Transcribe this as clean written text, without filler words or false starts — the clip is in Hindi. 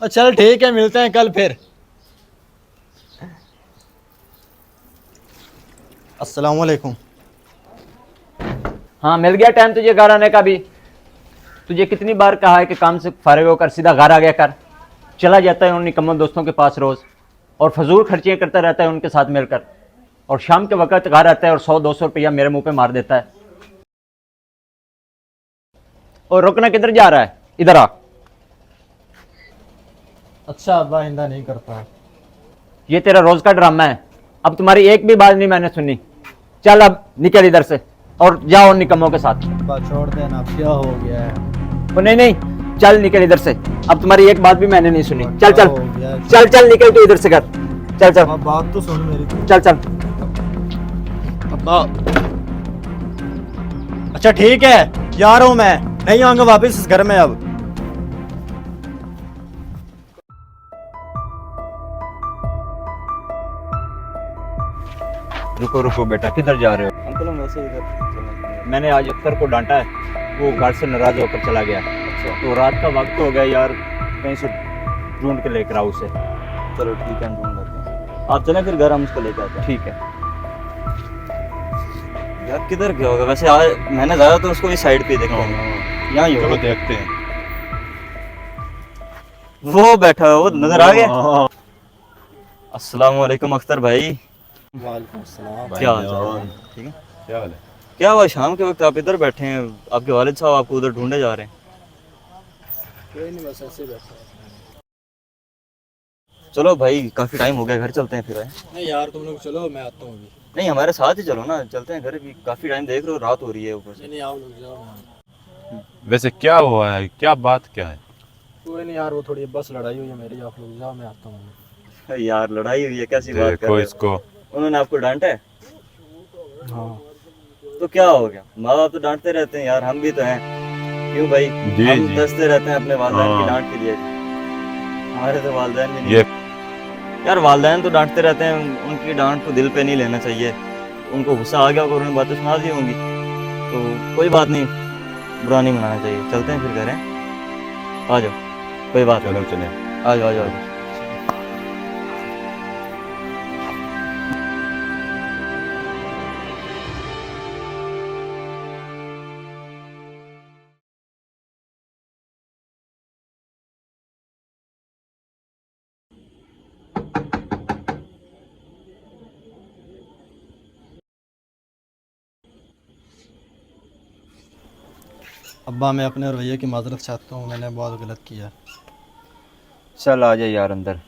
चल ठीक है, मिलते हैं कल फिर। अस्सलाम वालेकुम। हाँ, मिल गया टाइम तुझे घर आने का भी। तुझे कितनी बार कहा है कि काम से फारिग होकर सीधा घर आ गया कर। चला जाता है उन निकम्मों दोस्तों के पास रोज, और फजूल खर्चियाँ करता रहता है उनके साथ मिलकर, और शाम के वक्त घर आता है और 100-200 रुपया मेरे मुंह पे मार देता है। और रुकना किधर जा रहा है, इधर आ। अच्छा अब्बा, आइंदा नहीं करता। ये तेरा रोज का ड्रामा है। अब तुम्हारी एक भी बात नहीं मैंने सुनी। चल अब निकल इधर से और जाओ उन निकम्मों के साथ। अब्बा छोड़ देना, क्या हो गया है? ओ नहीं नहीं, चल निकल इधर से। अब तुम्हारी एक बात भी मैंने नहीं सुनी। चल क्या चल हो गया है? चल चल, निकल तू इधर से कर। चल चल अब्बा बात तो सुन मेरी। चल चल। अब्बा अच्छा ठीक है, जा रहा हूँ मैं, नहीं आऊंगा वापस इस घर में अब। रुको रुको बेटा, किधर जा रहे हो? अंकल हम वैसे इधर चलना। मैंने आज अख्तर को डांटा है, वो घर से नाराज होकर चला गया। अच्छा तो रात का वक्त हो गया यार, कहीं से ढूंढ के लेकर आओ उसे। चलो ठीक है, हम ढूंढ लेते हैं। आप चलें फिर घर, हम उसको लेके आते हैं। ठीक है। यार किधर गया होगा वैसे? आज मैंने ज़्यादा तो उसको इस साइड पे देखा होगा, यहाँ ही चलो होगा। देखते हैं। वो बैठा है, वो नजर आ गया। अस्सलाम वालेकुम अख्तर भाई। वालेकुम अस्सलाम। क्या हाल चाल है? ठीक है। क्या हाल है? क्या हुआ शाम के वक्त आप इधर बैठे हैं? आपके वालिद साहब आपको उधर ढूंढे जा रहे हैं। कोई नहीं, बस ऐसे बैठा है। चलो भाई, काफी टाइम हो गया, घर चलते हैं फिर। है नहीं यार, तुम लोग चलो, मैं आता हूँ अभी। नहीं, हमारे साथ ही चलो ना, चलते हैं घर भी। काफी टाइम देख रहे हो, रात हो रही है ऊपर से। नहीं नहीं, आओ लोग जाओ, मैं वैसे क्या हुआ है, क्या बात क्या है? कोई नहीं यार, वो थोड़ी बस लड़ाई हुई है मेरी, आप लोग जाओ, मैं आता हूँ। यार लड़ाई हुई है, कैसी बात कर देखो रहे हो? इसको। उन्होंने आपको डांटा है? हाँ तो क्या हो गया, माँ बाप तो डांटते रहते हैं यार, हम भी तो हैं। क्यों भाई? जी, हम जी। दसते रहते हैं अपने वालिदैन की हाँ। डांट के लिए। हमारे तो वालिदैन भी नहीं। ये यार वालिदैन तो डांटते रहते हैं, उनकी डांट को दिल पे नहीं लेना चाहिए। उनको गुस्सा आ गया होगा, उन्होंने बातें सुना दी होंगी, तो कोई बात नहीं, बुरा नहीं मनाना चाहिए। चलते हैं फिर घर हैं, आ जाओ, कोई बात चलो चले। नहीं, आ जाओ आ जाओ। अब्बा मैं अपने रवैये की माजरत चाहता हूँ, मैंने बहुत गलत किया। चल आ जा यार अंदर।